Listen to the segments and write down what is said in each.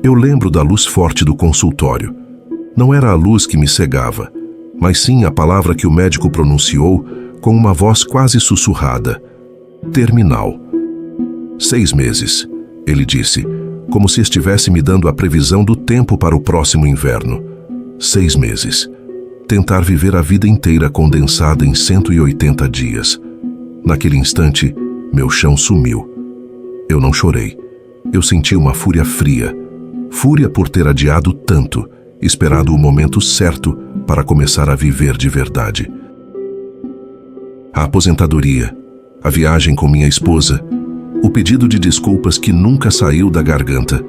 Eu lembro da luz forte do consultório. Não era a luz que me cegava, mas sim a palavra que o médico pronunciou com uma voz quase sussurrada. Terminal. 6 meses, ele disse, como se estivesse me dando a previsão do tempo para o próximo inverno. 6 meses. Tentar viver a vida inteira condensada em 180 dias. Naquele instante, meu chão sumiu. Eu não chorei. Eu senti uma fúria fria. Fúria por ter adiado tanto, esperado o momento certo para começar a viver de verdade. A aposentadoria, a viagem com minha esposa, o pedido de desculpas que nunca saiu da garganta.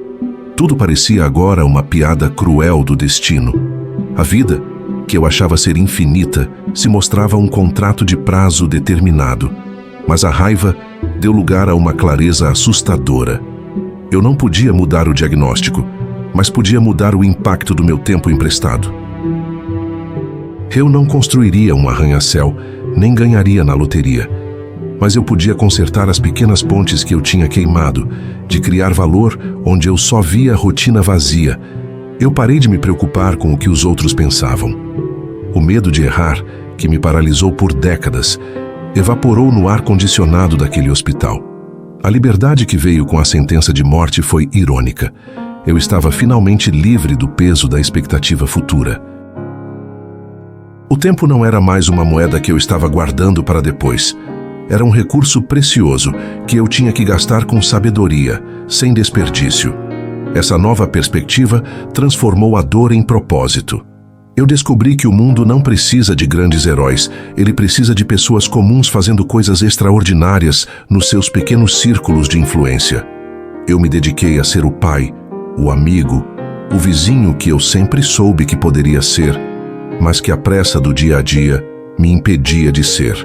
Tudo parecia agora uma piada cruel do destino. A vida, que eu achava ser infinita, se mostrava um contrato de prazo determinado. Mas a raiva deu lugar a uma clareza assustadora. Eu não podia mudar o diagnóstico, mas podia mudar o impacto do meu tempo emprestado. Eu não construiria um arranha-céu, nem ganharia na loteria. Mas eu podia consertar as pequenas pontes que eu tinha queimado, de criar valor onde eu só via rotina vazia. Eu parei de me preocupar com o que os outros pensavam. O medo de errar, que me paralisou por décadas, evaporou no ar-condicionado daquele hospital. A liberdade que veio com a sentença de morte foi irônica. Eu estava finalmente livre do peso da expectativa futura. O tempo não era mais uma moeda que eu estava guardando para depois. Era um recurso precioso que eu tinha que gastar com sabedoria, sem desperdício. Essa nova perspectiva transformou a dor em propósito. Eu descobri que o mundo não precisa de grandes heróis, ele precisa de pessoas comuns fazendo coisas extraordinárias nos seus pequenos círculos de influência. Eu me dediquei a ser o pai, o amigo, o vizinho que eu sempre soube que poderia ser, mas que a pressa do dia a dia me impedia de ser.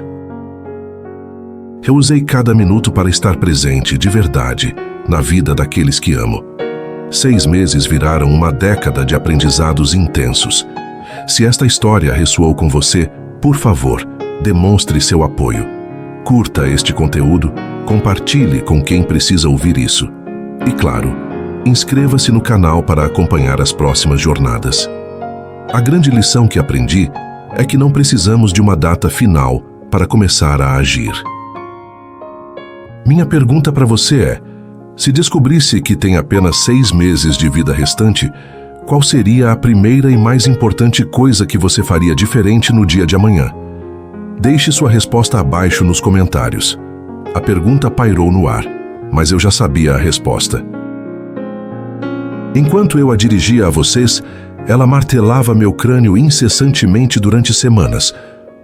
Eu usei cada minuto para estar presente, de verdade, na vida daqueles que amo. 6 meses viraram uma década de aprendizados intensos. Se esta história ressoou com você, por favor, demonstre seu apoio. Curta este conteúdo, compartilhe com quem precisa ouvir isso. E claro, inscreva-se no canal para acompanhar as próximas jornadas. A grande lição que aprendi é que não precisamos de uma data final para começar a agir. Minha pergunta para você é: se descobrisse que tem apenas 6 meses de vida restante, qual seria a primeira e mais importante coisa que você faria diferente no dia de amanhã? Deixe sua resposta abaixo nos comentários. A pergunta pairou no ar, mas eu já sabia a resposta. Enquanto eu a dirigia a vocês, ela martelava meu crânio incessantemente durante semanas.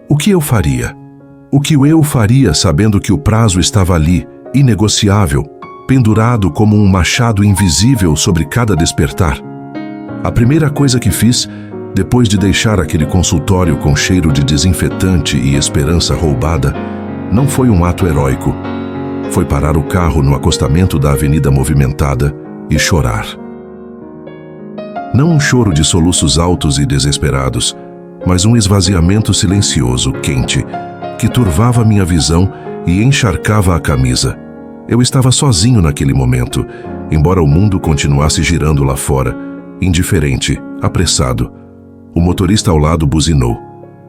O que eu faria? O que eu faria sabendo que o prazo estava ali, inegociável, pendurado como um machado invisível sobre cada despertar? A primeira coisa que fiz, depois de deixar aquele consultório com cheiro de desinfetante e esperança roubada, não foi um ato heróico. Foi parar o carro no acostamento da avenida movimentada e chorar. Não um choro de soluços altos e desesperados, mas um esvaziamento silencioso, quente, que turvava minha visão e encharcava a camisa. Eu estava sozinho naquele momento, embora o mundo continuasse girando lá fora, indiferente, apressado. O motorista ao lado buzinou.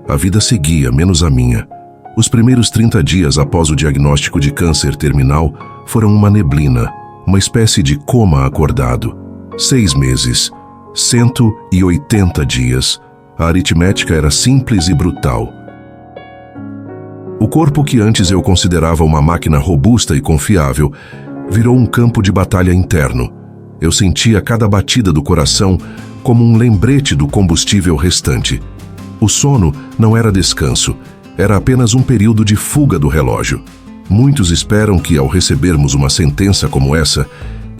A vida seguia, menos a minha. Os primeiros 30 dias após o diagnóstico de câncer terminal foram uma neblina, uma espécie de coma acordado. 6 meses, 180 dias. A aritmética era simples e brutal. O corpo que antes eu considerava uma máquina robusta e confiável, virou um campo de batalha interno. Eu sentia cada batida do coração como um lembrete do combustível restante. O sono não era descanso, era apenas um período de fuga do relógio. Muitos esperam que, ao recebermos uma sentença como essa,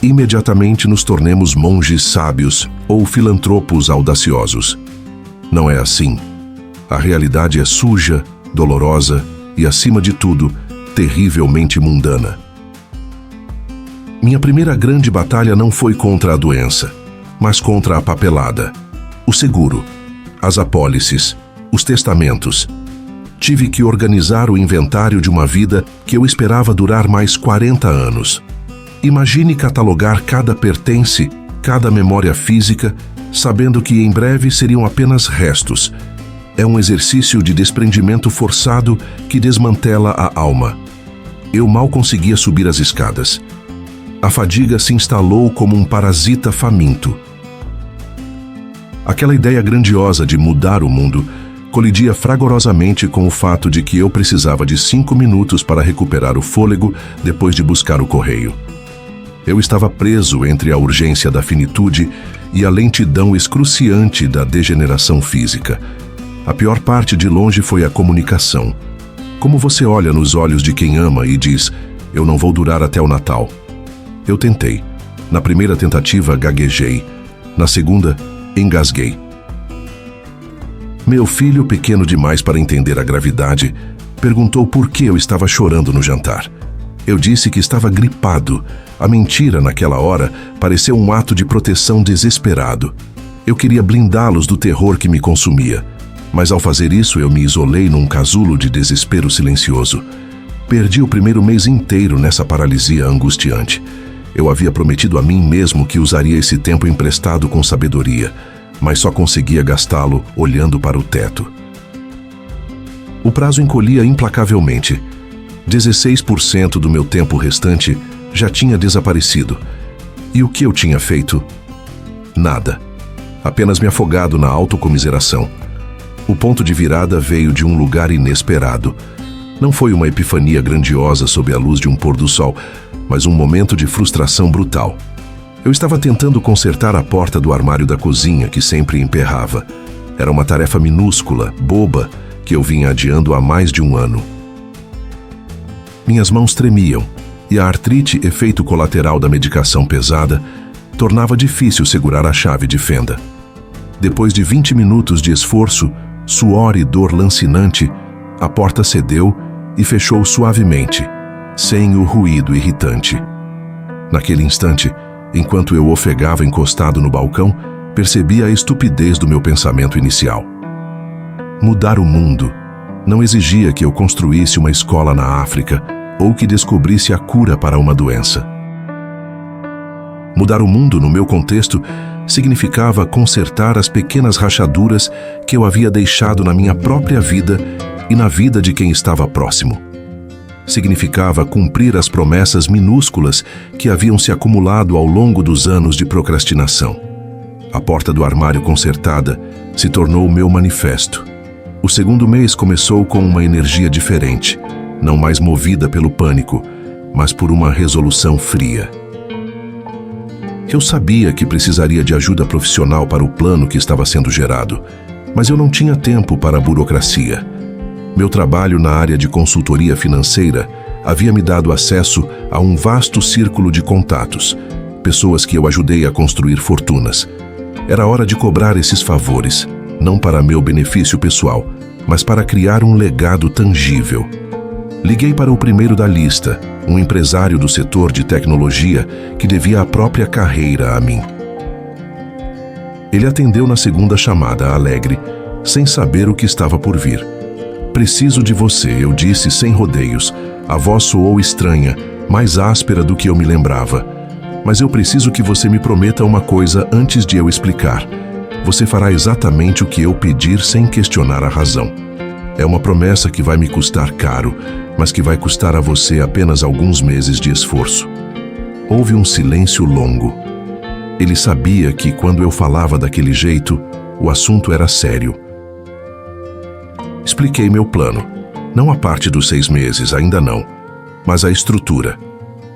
imediatamente nos tornemos monges sábios ou filantropos audaciosos. Não é assim. A realidade é suja, dolorosa e, acima de tudo, terrivelmente mundana. Minha primeira grande batalha não foi contra a doença, mas contra a papelada, o seguro, as apólices, os testamentos. Tive que organizar o inventário de uma vida que eu esperava durar mais 40 anos. Imagine catalogar cada pertence, cada memória física, sabendo que em breve seriam apenas restos. É um exercício de desprendimento forçado que desmantela a alma. Eu mal conseguia subir as escadas. A fadiga se instalou como um parasita faminto. Aquela ideia grandiosa de mudar o mundo colidia fragorosamente com o fato de que eu precisava de 5 minutos para recuperar o fôlego depois de buscar o correio. Eu estava preso entre a urgência da finitude e a lentidão excruciante da degeneração física. A pior parte de longe foi a comunicação. Como você olha nos olhos de quem ama e diz: "Eu não vou durar até o Natal." Eu tentei. Na primeira tentativa, gaguejei. Na segunda, engasguei. Meu filho, pequeno demais para entender a gravidade, perguntou por que eu estava chorando no jantar. Eu disse que estava gripado. A mentira, naquela hora, pareceu um ato de proteção desesperado. Eu queria blindá-los do terror que me consumia. Mas ao fazer isso, eu me isolei num casulo de desespero silencioso. Perdi o primeiro mês inteiro nessa paralisia angustiante. Eu havia prometido a mim mesmo que usaria esse tempo emprestado com sabedoria, mas só conseguia gastá-lo olhando para o teto. O prazo encolhia implacavelmente. 16% do meu tempo restante já tinha desaparecido. E o que eu tinha feito? Nada. Apenas me afogado na autocomiseração. O ponto de virada veio de um lugar inesperado. Não foi uma epifania grandiosa sob a luz de um pôr do sol, mas um momento de frustração brutal. Eu estava tentando consertar a porta do armário da cozinha que sempre emperrava. Era uma tarefa minúscula, boba, que eu vinha adiando há mais de um ano. Minhas mãos tremiam, e a artrite, efeito colateral da medicação pesada, tornava difícil segurar a chave de fenda. Depois de 20 minutos de esforço, suor e dor lancinante, a porta cedeu e fechou suavemente, sem o ruído irritante. Naquele instante, enquanto eu ofegava encostado no balcão, percebi a estupidez do meu pensamento inicial. Mudar o mundo não exigia que eu construísse uma escola na África ou que descobrisse a cura para uma doença. Mudar o mundo, no meu contexto, significava consertar as pequenas rachaduras que eu havia deixado na minha própria vida e na vida de quem estava próximo. Significava cumprir as promessas minúsculas que haviam se acumulado ao longo dos anos de procrastinação. A porta do armário consertada se tornou o meu manifesto. O segundo mês começou com uma energia diferente, não mais movida pelo pânico, mas por uma resolução fria. Eu sabia que precisaria de ajuda profissional para o plano que estava sendo gerado, mas eu não tinha tempo para a burocracia. Meu trabalho na área de consultoria financeira havia me dado acesso a um vasto círculo de contatos, pessoas que eu ajudei a construir fortunas. Era hora de cobrar esses favores, não para meu benefício pessoal, mas para criar um legado tangível. Liguei para o primeiro da lista, um empresário do setor de tecnologia que devia a própria carreira a mim. Ele atendeu na segunda chamada, alegre, sem saber o que estava por vir. "Preciso de você", eu disse sem rodeios. A voz soou estranha, mais áspera do que eu me lembrava. "Mas eu preciso que você me prometa uma coisa antes de eu explicar. Você fará exatamente o que eu pedir sem questionar a razão. É uma promessa que vai me custar caro, mas que vai custar a você apenas alguns meses de esforço." Houve um silêncio longo. Ele sabia que, quando eu falava daquele jeito, o assunto era sério. Expliquei meu plano. Não a parte dos 6 meses, ainda não, mas a estrutura.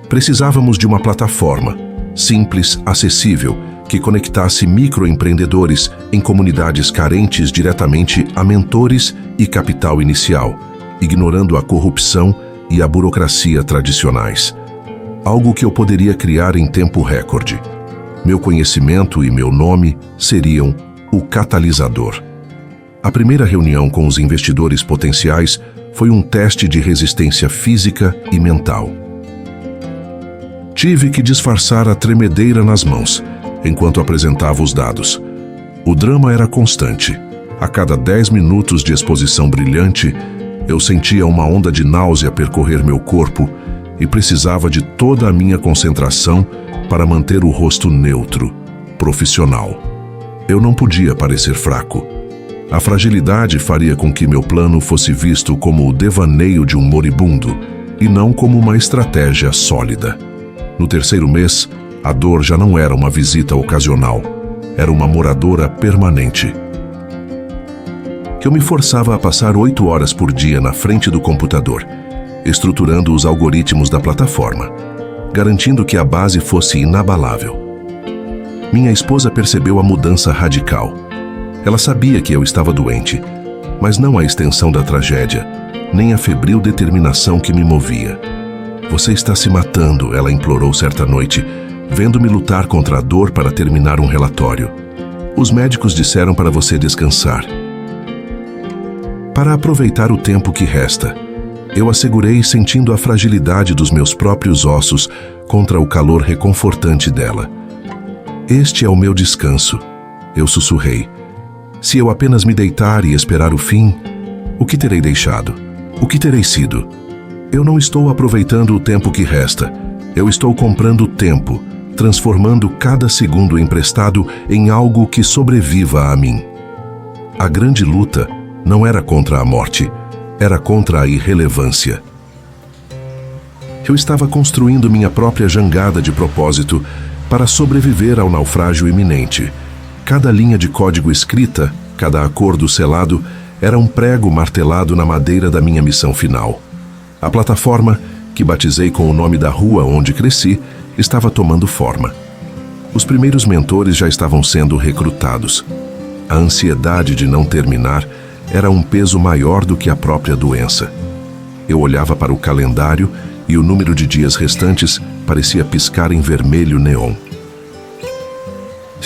Precisávamos de uma plataforma, simples, acessível, que conectasse microempreendedores em comunidades carentes diretamente a mentores e capital inicial, ignorando a corrupção e a burocracia tradicionais. Algo que eu poderia criar em tempo recorde. Meu conhecimento e meu nome seriam o catalisador. A primeira reunião com os investidores potenciais foi um teste de resistência física e mental. Tive que disfarçar a tremedeira nas mãos, enquanto apresentava os dados. O drama era constante. A cada 10 minutos de exposição brilhante, eu sentia uma onda de náusea percorrer meu corpo e precisava de toda a minha concentração para manter o rosto neutro, profissional. Eu não podia parecer fraco. A fragilidade faria com que meu plano fosse visto como o devaneio de um moribundo e não como uma estratégia sólida. No terceiro mês, a dor já não era uma visita ocasional, era uma moradora permanente. Eu me forçava a passar 8 horas por dia na frente do computador, estruturando os algoritmos da plataforma, garantindo que a base fosse inabalável. Minha esposa percebeu a mudança radical. Ela sabia que eu estava doente, mas não a extensão da tragédia, nem a febril determinação que me movia. "Você está se matando", ela implorou certa noite, vendo-me lutar contra a dor para terminar um relatório. "Os médicos disseram para você descansar." Para aproveitar o tempo que resta, eu assegurei, sentindo a fragilidade dos meus próprios ossos contra o calor reconfortante dela. "Este é o meu descanso", eu sussurrei. "Se eu apenas me deitar e esperar o fim, o que terei deixado? O que terei sido? Eu não estou aproveitando o tempo que resta. Eu estou comprando tempo, transformando cada segundo emprestado em algo que sobreviva a mim." A grande luta não era contra a morte, era contra a irrelevância. Eu estava construindo minha própria jangada de propósito para sobreviver ao naufrágio iminente. Cada linha de código escrita, cada acordo selado, era um prego martelado na madeira da minha missão final. A plataforma, que batizei com o nome da rua onde cresci, estava tomando forma. Os primeiros mentores já estavam sendo recrutados. A ansiedade de não terminar era um peso maior do que a própria doença. Eu olhava para o calendário e o número de dias restantes parecia piscar em vermelho neon.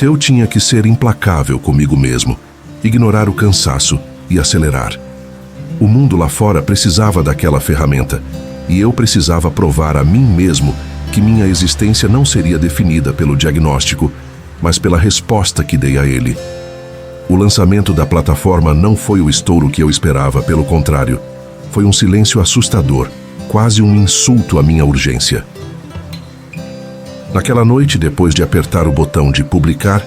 Eu tinha que ser implacável comigo mesmo, ignorar o cansaço e acelerar. O mundo lá fora precisava daquela ferramenta, e eu precisava provar a mim mesmo que minha existência não seria definida pelo diagnóstico, mas pela resposta que dei a ele. O lançamento da plataforma não foi o estouro que eu esperava, pelo contrário, foi um silêncio assustador, quase um insulto à minha urgência. Naquela noite, depois de apertar o botão de publicar,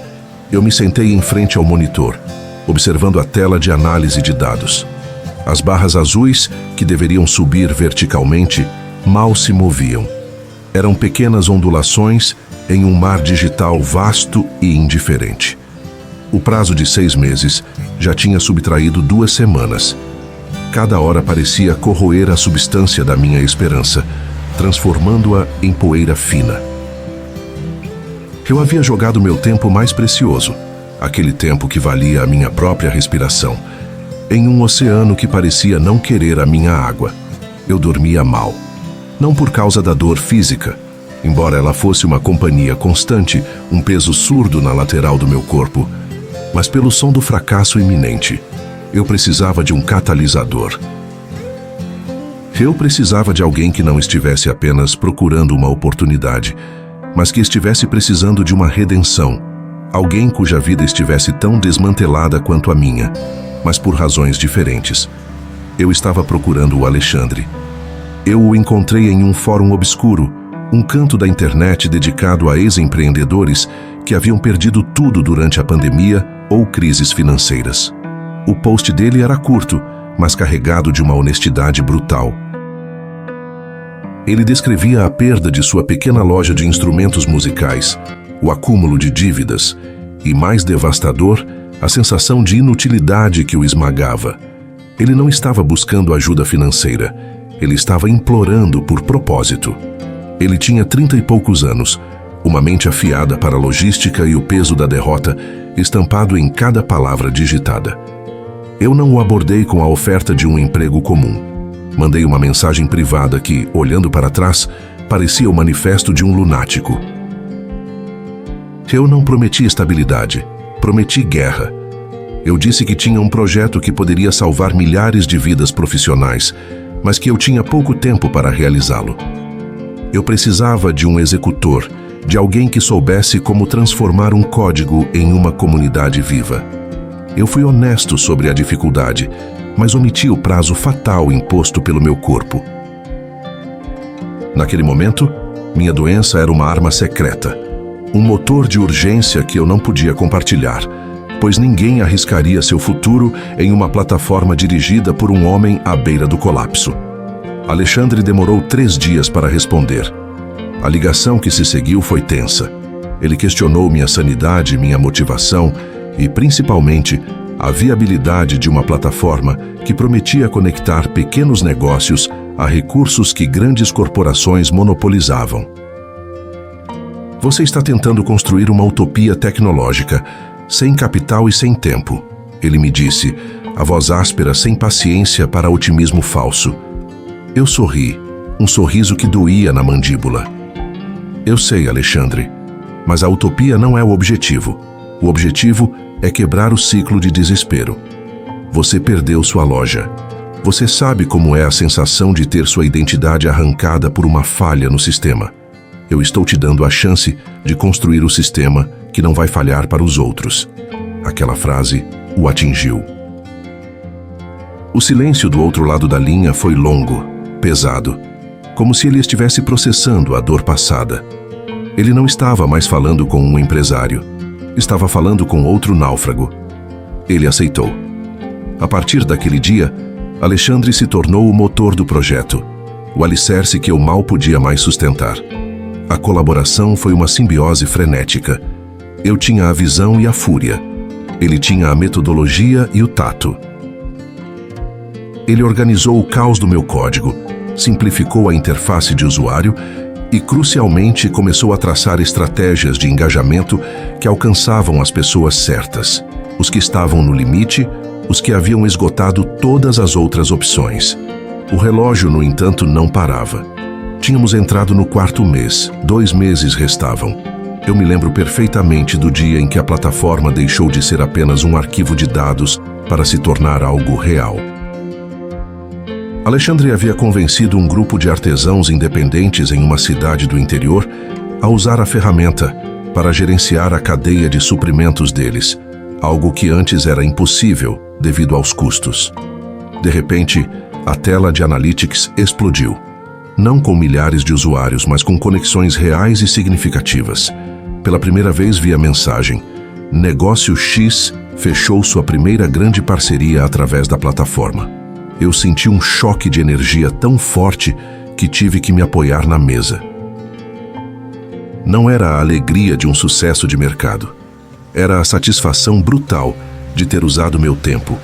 eu me sentei em frente ao monitor, observando a tela de análise de dados. As barras azuis, que deveriam subir verticalmente, mal se moviam. Eram pequenas ondulações em um mar digital vasto e indiferente. O prazo de 6 meses já tinha subtraído 2 semanas. Cada hora parecia corroer a substância da minha esperança, transformando-a em poeira fina. Eu havia jogado meu tempo mais precioso, aquele tempo que valia a minha própria respiração, em um oceano que parecia não querer a minha água. Eu dormia mal. Não por causa da dor física, embora ela fosse uma companhia constante, um peso surdo na lateral do meu corpo, mas pelo som do fracasso iminente. Eu precisava de um catalisador. Eu precisava de alguém que não estivesse apenas procurando uma oportunidade, mas que estivesse precisando de uma redenção. Alguém cuja vida estivesse tão desmantelada quanto a minha, mas por razões diferentes. Eu estava procurando o Alexandre. Eu o encontrei em um fórum obscuro, um canto da internet dedicado a ex-empreendedores que haviam perdido tudo durante a pandemia ou crises financeiras. O post dele era curto, mas carregado de uma honestidade brutal. Ele descrevia a perda de sua pequena loja de instrumentos musicais, o acúmulo de dívidas e, mais devastador, a sensação de inutilidade que o esmagava. Ele não estava buscando ajuda financeira, ele estava implorando por propósito. Ele tinha 30 e poucos anos, uma mente afiada para a logística e o peso da derrota estampado em cada palavra digitada. Eu não o abordei com a oferta de um emprego comum. Mandei uma mensagem privada que, olhando para trás, parecia o manifesto de um lunático. Eu não prometi estabilidade, prometi guerra. Eu disse que tinha um projeto que poderia salvar milhares de vidas profissionais, mas que eu tinha pouco tempo para realizá-lo. Eu precisava de um executor, de alguém que soubesse como transformar um código em uma comunidade viva. Eu fui honesto sobre a dificuldade, mas omiti o prazo fatal imposto pelo meu corpo. Naquele momento, minha doença era uma arma secreta, um motor de urgência que eu não podia compartilhar, pois ninguém arriscaria seu futuro em uma plataforma dirigida por um homem à beira do colapso. Alexandre demorou 3 dias para responder. A ligação que se seguiu foi tensa. Ele questionou minha sanidade, minha motivação e, principalmente, a viabilidade de uma plataforma que prometia conectar pequenos negócios a recursos que grandes corporações monopolizavam. Você está tentando construir uma utopia tecnológica, sem capital e sem tempo, ele me disse, a voz áspera sem paciência para otimismo falso. Eu sorri, um sorriso que doía na mandíbula. Eu sei, Alexandre, mas a utopia não é o objetivo. O objetivo é quebrar o ciclo de desespero. Você perdeu sua loja. Você sabe como é a sensação de ter sua identidade arrancada por uma falha no sistema. Eu estou te dando a chance de construir o sistema que não vai falhar para os outros. Aquela frase o atingiu. O silêncio do outro lado da linha foi longo, pesado, como se ele estivesse processando a dor passada. Ele não estava mais falando com um empresário. Estava falando com outro náufrago. Ele aceitou. A partir daquele dia, Alexandre se tornou o motor do projeto, o alicerce que eu mal podia mais sustentar. A colaboração foi uma simbiose frenética. Eu tinha a visão e a fúria. Ele tinha a metodologia e o tato. Ele organizou o caos do meu código, simplificou a interface de usuário e, crucialmente, começou a traçar estratégias de engajamento que alcançavam as pessoas certas, os que estavam no limite, os que haviam esgotado todas as outras opções. O relógio, no entanto, não parava. Tínhamos entrado no 4º mês, 2 meses restavam. Eu me lembro perfeitamente do dia em que a plataforma deixou de ser apenas um arquivo de dados para se tornar algo real. Alexandre havia convencido um grupo de artesãos independentes em uma cidade do interior a usar a ferramenta para gerenciar a cadeia de suprimentos deles, algo que antes era impossível devido aos custos. De repente, a tela de Analytics explodiu. Não com milhares de usuários, mas com conexões reais e significativas. Pela primeira vez vi a mensagem: Negócio X fechou sua primeira grande parceria através da plataforma. Eu senti um choque de energia tão forte que tive que me apoiar na mesa. Não era a alegria de um sucesso de mercado. Era a satisfação brutal de ter usado meu tempo,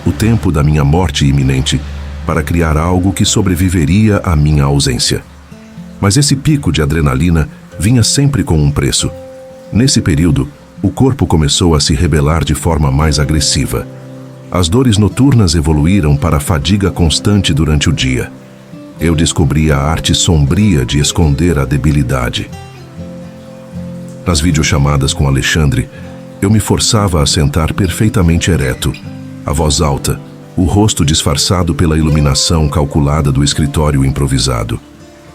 o tempo da minha morte iminente, para criar algo que sobreviveria à minha ausência. Mas esse pico de adrenalina vinha sempre com um preço. Nesse período, o corpo começou a se rebelar de forma mais agressiva. As dores noturnas evoluíram para a fadiga constante durante o dia. Eu descobri a arte sombria de esconder a debilidade. Nas videochamadas com Alexandre, eu me forçava a sentar perfeitamente ereto, a voz alta, o rosto disfarçado pela iluminação calculada do escritório improvisado.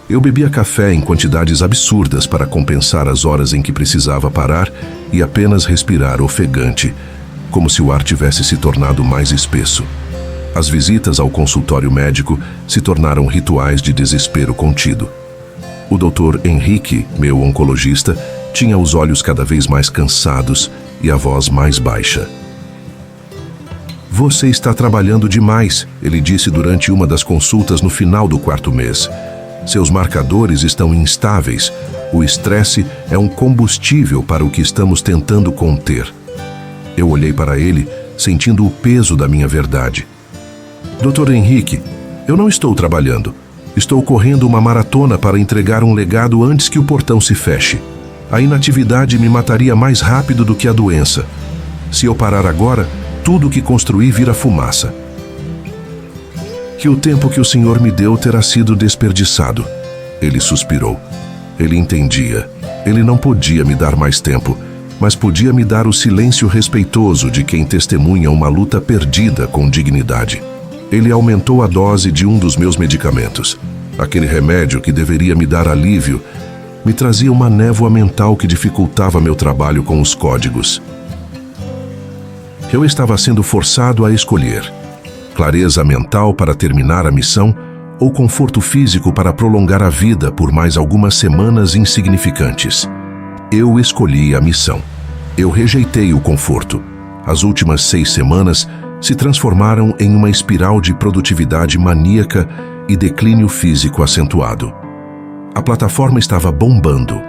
Eu bebia café em quantidades absurdas para compensar as horas em que precisava parar e apenas respirar ofegante, como se o ar tivesse se tornado mais espesso. As visitas ao consultório médico se tornaram rituais de desespero contido. O Dr. Henrique, meu oncologista, tinha os olhos cada vez mais cansados e a voz mais baixa. Você está trabalhando demais, ele disse durante uma das consultas no final do 4º mês. Seus marcadores estão instáveis. O estresse é um combustível para o que estamos tentando conter. Eu olhei para ele, sentindo o peso da minha verdade. Dr. Henrique, eu não estou trabalhando. Estou correndo uma maratona para entregar um legado antes que o portão se feche. A inatividade me mataria mais rápido do que a doença. Se eu parar agora, tudo o que construí vira fumaça. Que o tempo que o Senhor me deu terá sido desperdiçado. Ele suspirou. Ele entendia. Ele não podia me dar mais tempo, mas podia me dar o silêncio respeitoso de quem testemunha uma luta perdida com dignidade. Ele aumentou a dose de um dos meus medicamentos. Aquele remédio que deveria me dar alívio me trazia uma névoa mental que dificultava meu trabalho com os códigos. Eu estava sendo forçado a escolher: clareza mental para terminar a missão ou conforto físico para prolongar a vida por mais algumas semanas insignificantes. Eu escolhi a missão. Eu rejeitei o conforto. As últimas 6 semanas se transformaram em uma espiral de produtividade maníaca e declínio físico acentuado. A plataforma estava bombando.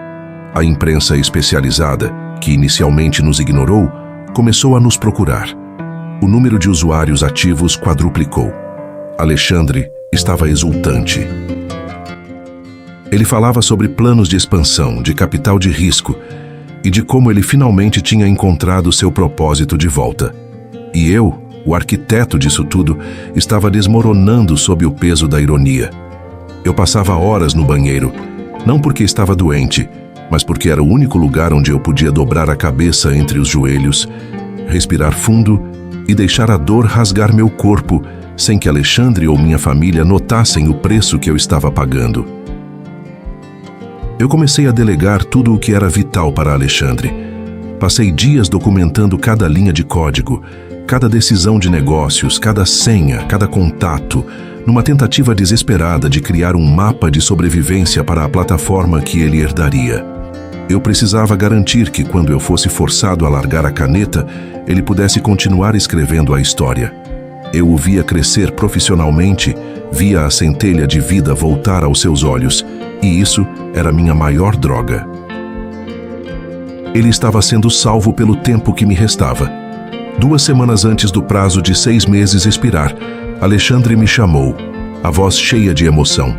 A imprensa especializada, que inicialmente nos ignorou, começou a nos procurar. O número de usuários ativos quadruplicou. Alexandre estava exultante. Ele falava sobre planos de expansão, de capital de risco e de como ele finalmente tinha encontrado seu propósito de volta. E eu, o arquiteto disso tudo, estava desmoronando sob o peso da ironia. Eu passava horas no banheiro, não porque estava doente, mas porque era o único lugar onde eu podia dobrar a cabeça entre os joelhos, respirar fundo e deixar a dor rasgar meu corpo, sem que Alexandre ou minha família notassem o preço que eu estava pagando. Eu comecei a delegar tudo o que era vital para Alexandre. Passei dias documentando cada linha de código, cada decisão de negócios, cada senha, cada contato, numa tentativa desesperada de criar um mapa de sobrevivência para a plataforma que ele herdaria. Eu precisava garantir que, quando eu fosse forçado a largar a caneta, ele pudesse continuar escrevendo a história. Eu o via crescer profissionalmente, via a centelha de vida voltar aos seus olhos, e isso era minha maior droga. Ele estava sendo salvo pelo tempo que me restava. 2 semanas antes do prazo de 6 meses expirar, Alexandre me chamou, a voz cheia de emoção.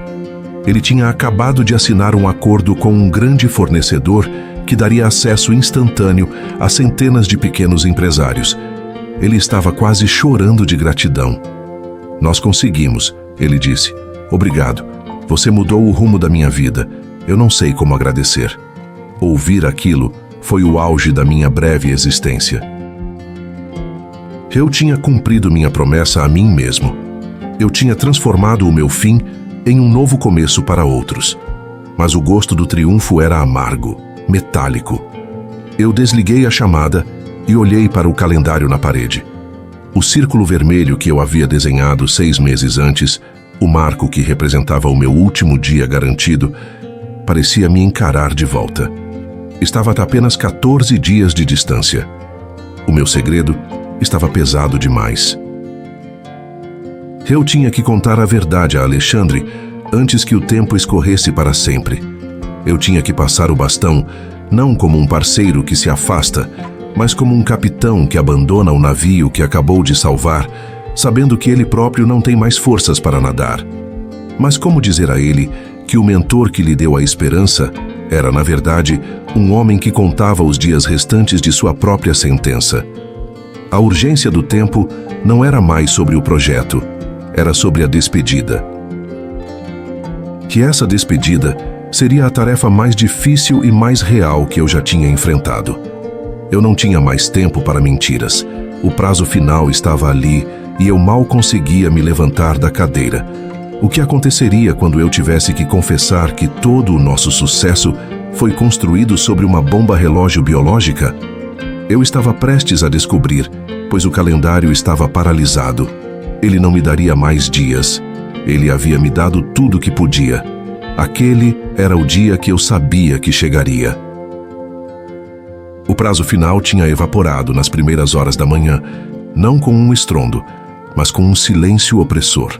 Ele tinha acabado de assinar um acordo com um grande fornecedor que daria acesso instantâneo a centenas de pequenos empresários. Ele estava quase chorando de gratidão. "Nós conseguimos", ele disse. "Obrigado. Você mudou o rumo da minha vida. Eu não sei como agradecer." Ouvir aquilo foi o auge da minha breve existência. Eu tinha cumprido minha promessa a mim mesmo. Eu tinha transformado o meu fim em um novo começo para outros. Mas o gosto do triunfo era amargo, metálico. Eu desliguei a chamada e olhei para o calendário na parede. O círculo vermelho que eu havia desenhado 6 meses antes, o marco que representava o meu último dia garantido, parecia me encarar de volta. Estava a apenas 14 dias de distância. O meu segredo estava pesado demais. Eu tinha que contar a verdade a Alexandre antes que o tempo escorresse para sempre. Eu tinha que passar o bastão, não como um parceiro que se afasta, mas como um capitão que abandona o navio que acabou de salvar, sabendo que ele próprio não tem mais forças para nadar. Mas como dizer a ele que o mentor que lhe deu a esperança era, na verdade, um homem que contava os dias restantes de sua própria sentença? A urgência do tempo não era mais sobre o projeto, era sobre a despedida. Que essa despedida seria a tarefa mais difícil e mais real que eu já tinha enfrentado. Eu não tinha mais tempo para mentiras. O prazo final estava ali e eu mal conseguia me levantar da cadeira. O que aconteceria quando eu tivesse que confessar que todo o nosso sucesso foi construído sobre uma bomba relógio biológica? Eu estava prestes a descobrir, pois o calendário estava paralisado. Ele não me daria mais dias. Ele havia me dado tudo o que podia. Aquele era o dia que eu sabia que chegaria. O prazo final tinha evaporado nas primeiras horas da manhã, não com um estrondo, mas com um silêncio opressor.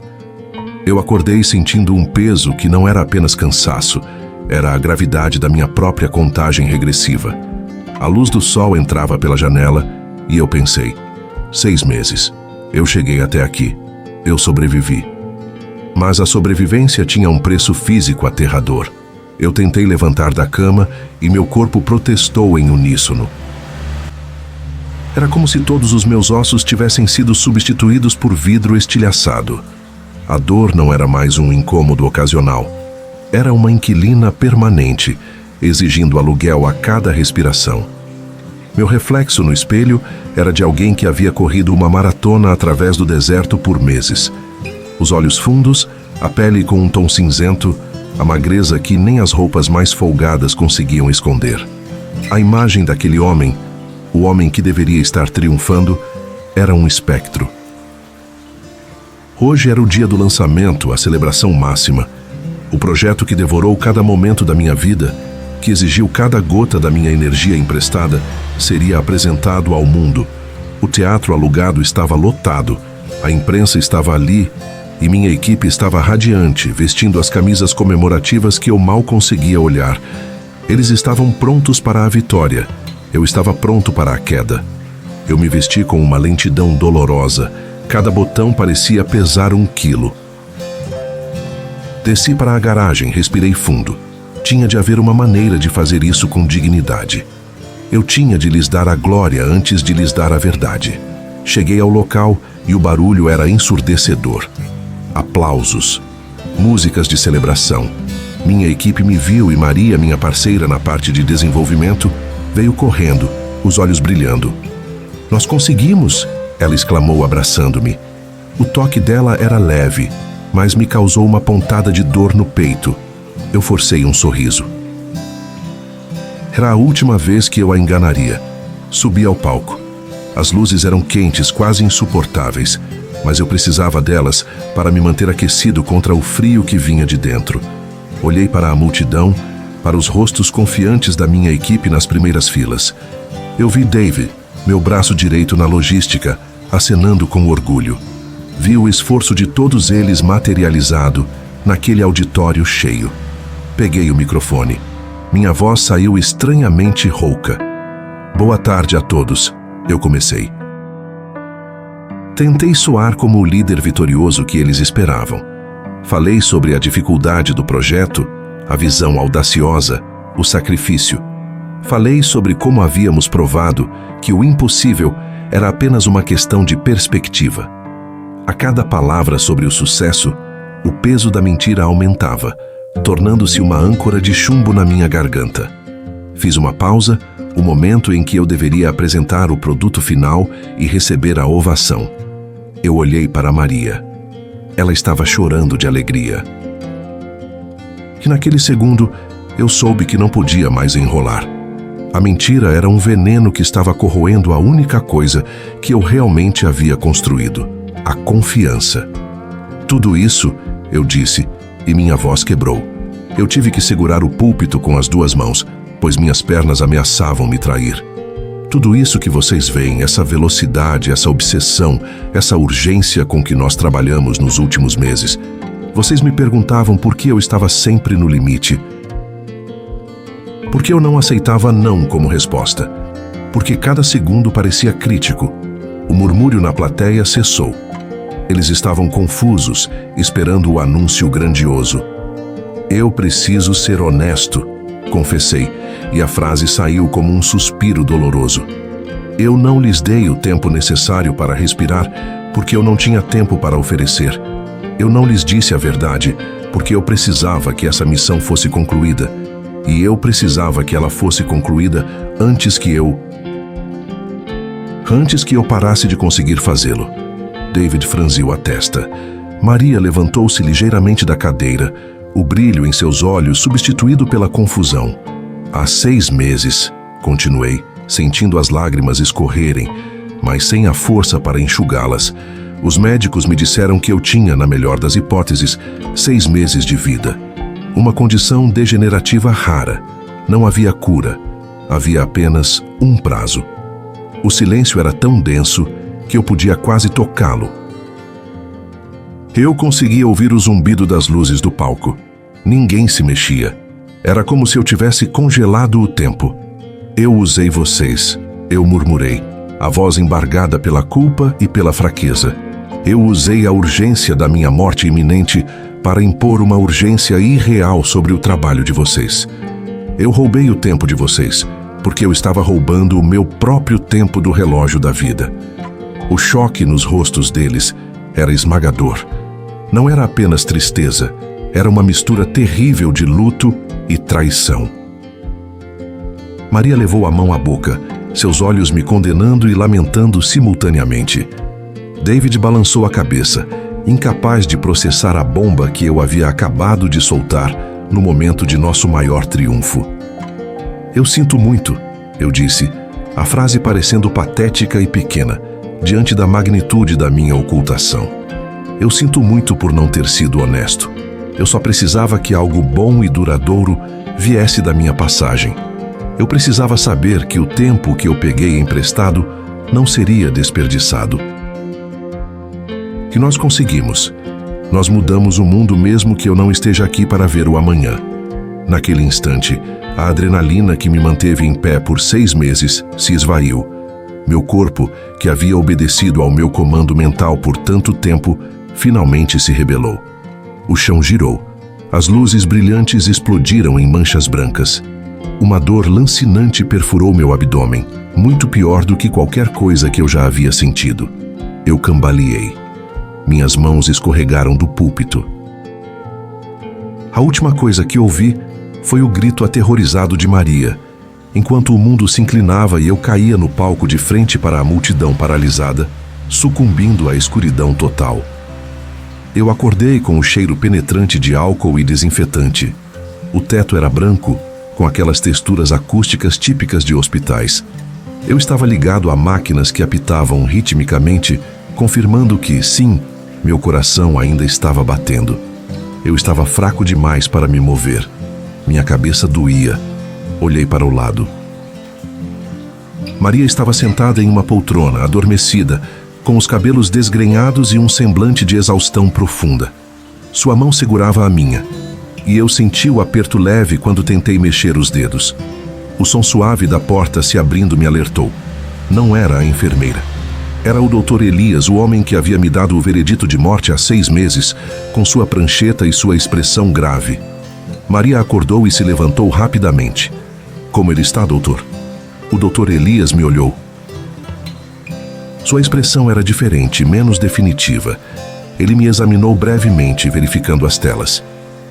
Eu acordei sentindo um peso que não era apenas cansaço, era a gravidade da minha própria contagem regressiva. A luz do sol entrava pela janela e eu pensei: 6 meses. Eu cheguei até aqui. Eu sobrevivi. Mas a sobrevivência tinha um preço físico aterrador. Eu tentei levantar da cama e meu corpo protestou em uníssono. Era como se todos os meus ossos tivessem sido substituídos por vidro estilhaçado. A dor não era mais um incômodo ocasional. Era uma inquilina permanente, exigindo aluguel a cada respiração. Meu reflexo no espelho era de alguém que havia corrido uma maratona através do deserto por meses. Os olhos fundos, a pele com um tom cinzento, a magreza que nem as roupas mais folgadas conseguiam esconder. A imagem daquele homem, o homem que deveria estar triunfando, era um espectro. Hoje era o dia do lançamento, a celebração máxima. O projeto que devorou cada momento da minha vida, que exigiu cada gota da minha energia emprestada, seria apresentado ao mundo. O teatro alugado estava lotado, a imprensa estava ali e minha equipe estava radiante, vestindo as camisas comemorativas que eu mal conseguia olhar. Eles estavam prontos para a vitória. Eu estava pronto para a queda. Eu me vesti com uma lentidão dolorosa. Cada botão parecia pesar 1 quilo. Desci para a garagem, respirei fundo. Tinha de haver uma maneira de fazer isso com dignidade. Eu tinha de lhes dar a glória antes de lhes dar a verdade. Cheguei ao local e o barulho era ensurdecedor. Aplausos, músicas de celebração. Minha equipe me viu e Maria, minha parceira na parte de desenvolvimento, veio correndo, os olhos brilhando. "Nós conseguimos!" ela exclamou abraçando-me. O toque dela era leve, mas me causou uma pontada de dor no peito. Eu forcei um sorriso. Era a última vez que eu a enganaria. Subi ao palco. As luzes eram quentes, quase insuportáveis, mas eu precisava delas para me manter aquecido contra o frio que vinha de dentro. Olhei para a multidão, para os rostos confiantes da minha equipe nas primeiras filas. Eu vi David, meu braço direito na logística, acenando com orgulho. Vi o esforço de todos eles materializado naquele auditório cheio. Peguei o microfone. Minha voz saiu estranhamente rouca. "Boa tarde a todos", eu comecei. Tentei soar como o líder vitorioso que eles esperavam. Falei sobre a dificuldade do projeto, a visão audaciosa, o sacrifício. Falei sobre como havíamos provado que o impossível era apenas uma questão de perspectiva. A cada palavra sobre o sucesso, o peso da mentira aumentava, tornando-se uma âncora de chumbo na minha garganta. Fiz uma pausa, o momento em que eu deveria apresentar o produto final e receber a ovação. Eu olhei para Maria. Ela estava chorando de alegria. E naquele segundo, eu soube que não podia mais enrolar. A mentira era um veneno que estava corroendo a única coisa que eu realmente havia construído: a confiança. "Tudo isso", eu disse, e minha voz quebrou. Eu tive que segurar o púlpito com as 2 mãos, pois minhas pernas ameaçavam me trair. "Tudo isso que vocês veem, essa velocidade, essa obsessão, essa urgência com que nós trabalhamos nos últimos meses. Vocês me perguntavam por que eu estava sempre no limite. Por que eu não aceitava não como resposta? Porque cada segundo parecia crítico. O murmúrio na plateia cessou. Eles estavam confusos, esperando o anúncio grandioso. "Eu preciso ser honesto", confessei, e a frase saiu como um suspiro doloroso. Eu não lhes dei o tempo necessário para respirar, porque eu não tinha tempo para oferecer. Eu não lhes disse a verdade, porque eu precisava que essa missão fosse concluída. E eu precisava que ela fosse concluída antes que eu parasse de conseguir fazê-lo. David franziu a testa. Maria levantou-se ligeiramente da cadeira, o brilho em seus olhos substituído pela confusão. "Há 6 meses", continuei, sentindo as lágrimas escorrerem, mas sem a força para enxugá-las. "Os médicos me disseram que eu tinha, na melhor das hipóteses, 6 meses de vida. Uma condição degenerativa rara. Não havia cura. Havia apenas um prazo." O silêncio era tão denso que eu podia quase tocá-lo. Eu conseguia ouvir o zumbido das luzes do palco. Ninguém se mexia. Era como se eu tivesse congelado o tempo. "Eu usei vocês", eu murmurei, a voz embargada pela culpa e pela fraqueza. "Eu usei a urgência da minha morte iminente para impor uma urgência irreal sobre o trabalho de vocês. Eu roubei o tempo de vocês, porque eu estava roubando o meu próprio tempo do relógio da vida." O choque nos rostos deles era esmagador. Não era apenas tristeza, era uma mistura terrível de luto e traição. Maria levou a mão à boca, seus olhos me condenando e lamentando simultaneamente. David balançou a cabeça, incapaz de processar a bomba que eu havia acabado de soltar no momento de nosso maior triunfo. "Eu sinto muito", eu disse, a frase parecendo patética e pequena, diante da magnitude da minha ocultação. Eu sinto muito por não ter sido honesto. Eu só precisava que algo bom e duradouro viesse da minha passagem. Eu precisava saber que o tempo que eu peguei emprestado não seria desperdiçado. Que nós conseguimos. Nós mudamos o mundo mesmo que eu não esteja aqui para ver o amanhã. Naquele instante, a adrenalina que me manteve em pé por 6 meses se esvaiu. Meu corpo, que havia obedecido ao meu comando mental por tanto tempo, finalmente se rebelou. O chão girou. As luzes brilhantes explodiram em manchas brancas. Uma dor lancinante perfurou meu abdômen, muito pior do que qualquer coisa que eu já havia sentido. Eu cambaleei. Minhas mãos escorregaram do púlpito. A última coisa que ouvi foi o grito aterrorizado de Maria, enquanto o mundo se inclinava e eu caía no palco de frente para a multidão paralisada, sucumbindo à escuridão total. Eu acordei com o cheiro penetrante de álcool e desinfetante. O teto era branco, com aquelas texturas acústicas típicas de hospitais. Eu estava ligado a máquinas que apitavam ritmicamente, confirmando que, sim, meu coração ainda estava batendo. Eu estava fraco demais para me mover. Minha cabeça doía. Olhei para o lado. Maria estava sentada em uma poltrona, adormecida, com os cabelos desgrenhados e um semblante de exaustão profunda. Sua mão segurava a minha, e eu senti o aperto leve quando tentei mexer os dedos. O som suave da porta se abrindo me alertou. Não era a enfermeira. Era o Dr. Elias, o homem que havia me dado o veredito de morte há 6 meses, com sua prancheta e sua expressão grave. Maria acordou e se levantou rapidamente. Como ele está, doutor? O Dr. Elias me olhou. Sua expressão era diferente, menos definitiva. Ele me examinou brevemente, verificando as telas.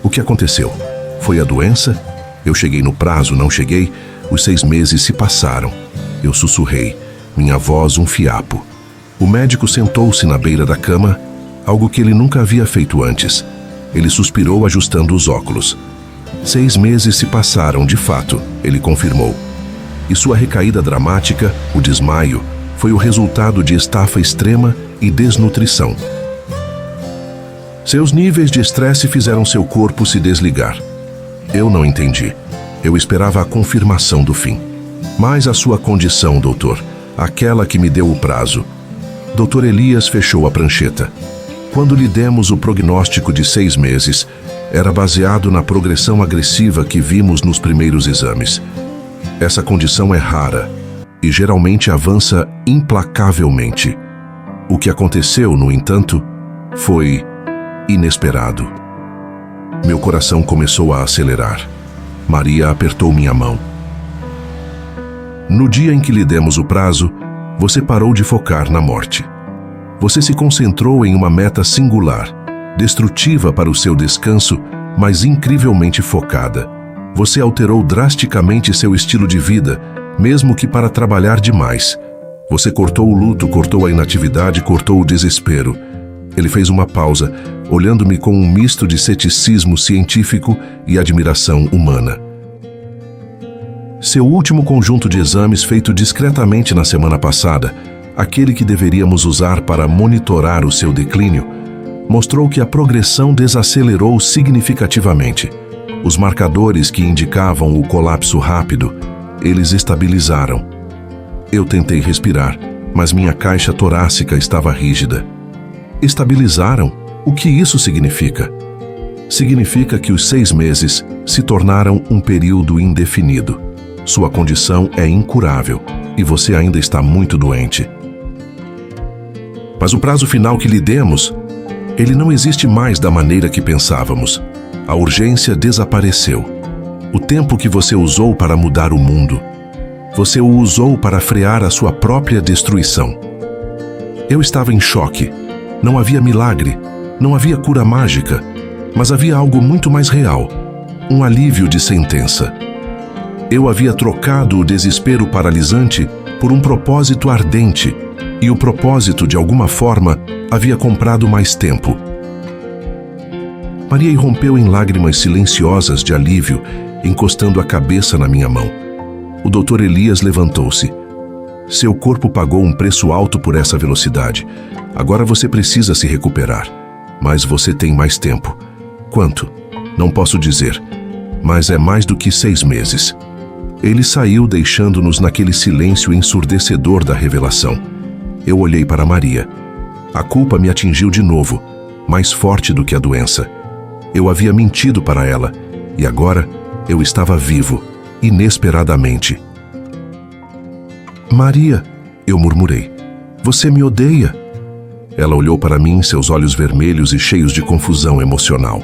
O que aconteceu? Foi a doença? Eu cheguei no prazo, não cheguei? Os 6 meses se passaram. Eu sussurrei, minha voz um fiapo. O médico sentou-se na beira da cama, algo que ele nunca havia feito antes. Ele suspirou, ajustando os óculos. 6 meses se passaram, de fato, ele confirmou. E sua recaída dramática, o desmaio, foi o resultado de estafa extrema e desnutrição. Seus níveis de estresse fizeram seu corpo se desligar. Eu não entendi. Eu esperava a confirmação do fim. Mas a sua condição, doutor, aquela que me deu o prazo. Dr. Elias fechou a prancheta. Quando lhe demos o prognóstico de 6 meses, era baseado na progressão agressiva que vimos nos primeiros exames. Essa condição é rara e geralmente avança implacavelmente. O que aconteceu, no entanto, foi inesperado. Meu coração começou a acelerar. Maria apertou minha mão. No dia em que lhe demos o prazo, você parou de focar na morte. Você se concentrou em uma meta singular, destrutiva para o seu descanso, mas incrivelmente focada. Você alterou drasticamente seu estilo de vida, mesmo que para trabalhar demais. Você cortou o luto, cortou a inatividade, cortou o desespero. Ele fez uma pausa, olhando-me com um misto de ceticismo científico e admiração humana. Seu último conjunto de exames feito discretamente na semana passada, aquele que deveríamos usar para monitorar o seu declínio, mostrou que a progressão desacelerou significativamente. Os marcadores que indicavam o colapso rápido, eles estabilizaram. Eu tentei respirar, mas minha caixa torácica estava rígida. Estabilizaram? O que isso significa? Significa que os 6 meses se tornaram um período indefinido. Sua condição é incurável e você ainda está muito doente. Mas o prazo final que lhe demos, ele não existe mais da maneira que pensávamos. A urgência desapareceu. O tempo que você usou para mudar o mundo, você o usou para frear a sua própria destruição. Eu estava em choque. Não havia milagre, não havia cura mágica, mas havia algo muito mais real, um alívio de sentença. Eu havia trocado o desespero paralisante por um propósito ardente, e o propósito, de alguma forma, havia comprado mais tempo. Maria irrompeu em lágrimas silenciosas de alívio, encostando a cabeça na minha mão. O Dr. Elias levantou-se. Seu corpo pagou um preço alto por essa velocidade. Agora você precisa se recuperar. Mas você tem mais tempo. Quanto? Não posso dizer. Mas é mais do que 6 meses. Ele saiu, deixando-nos naquele silêncio ensurdecedor da revelação. Eu olhei para Maria. A culpa me atingiu de novo, mais forte do que a doença. Eu havia mentido para ela, e agora eu estava vivo, inesperadamente. Maria, eu murmurei, você me odeia? Ela olhou para mim, seus olhos vermelhos e cheios de confusão emocional.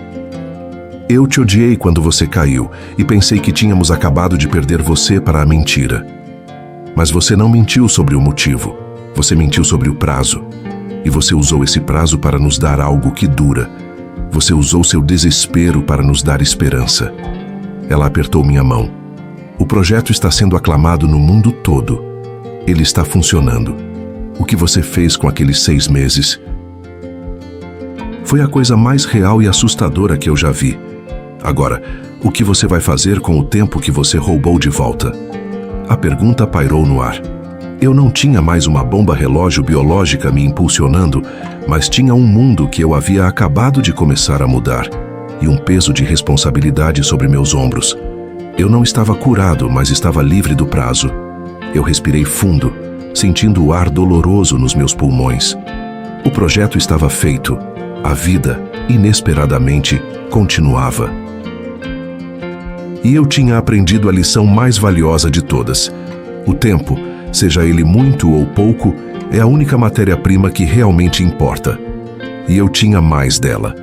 Eu te odiei quando você caiu e pensei que tínhamos acabado de perder você para a mentira. Mas você não mentiu sobre o motivo, você mentiu sobre o prazo. E você usou esse prazo para nos dar algo que dura. Você usou seu desespero para nos dar esperança. Ela apertou minha mão. O projeto está sendo aclamado no mundo todo. Ele está funcionando. O que você fez com aqueles 6 meses? Foi a coisa mais real e assustadora que eu já vi. Agora, o que você vai fazer com o tempo que você roubou de volta? A pergunta pairou no ar. Eu não tinha mais uma bomba relógio biológica me impulsionando, mas tinha um mundo que eu havia acabado de começar a mudar, e um peso de responsabilidade sobre meus ombros. Eu não estava curado, mas estava livre do prazo. Eu respirei fundo, sentindo o ar doloroso nos meus pulmões. O projeto estava feito. A vida, inesperadamente, continuava. E eu tinha aprendido a lição mais valiosa de todas. O tempo, seja ele muito ou pouco, é a única matéria-prima que realmente importa. E eu tinha mais dela.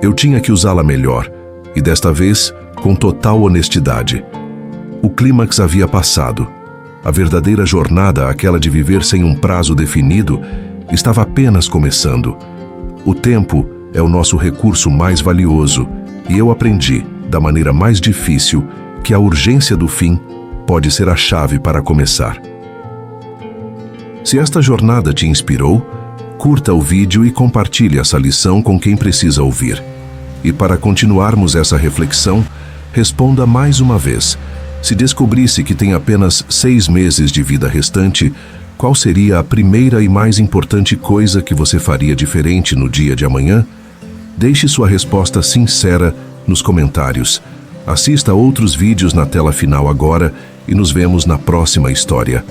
Eu tinha que usá-la melhor, e desta vez, com total honestidade. O clímax havia passado. A verdadeira jornada, aquela de viver sem um prazo definido, estava apenas começando. O tempo é o nosso recurso mais valioso, e eu aprendi, da maneira mais difícil, que a urgência do fim pode ser a chave para começar. Se esta jornada te inspirou, curta o vídeo e compartilhe essa lição com quem precisa ouvir. E para continuarmos essa reflexão, responda mais uma vez. Se descobrisse que tem apenas 6 meses de vida restante, qual seria a primeira e mais importante coisa que você faria diferente no dia de amanhã? Deixe sua resposta sincera nos comentários. Assista outros vídeos na tela final agora e nos vemos na próxima história.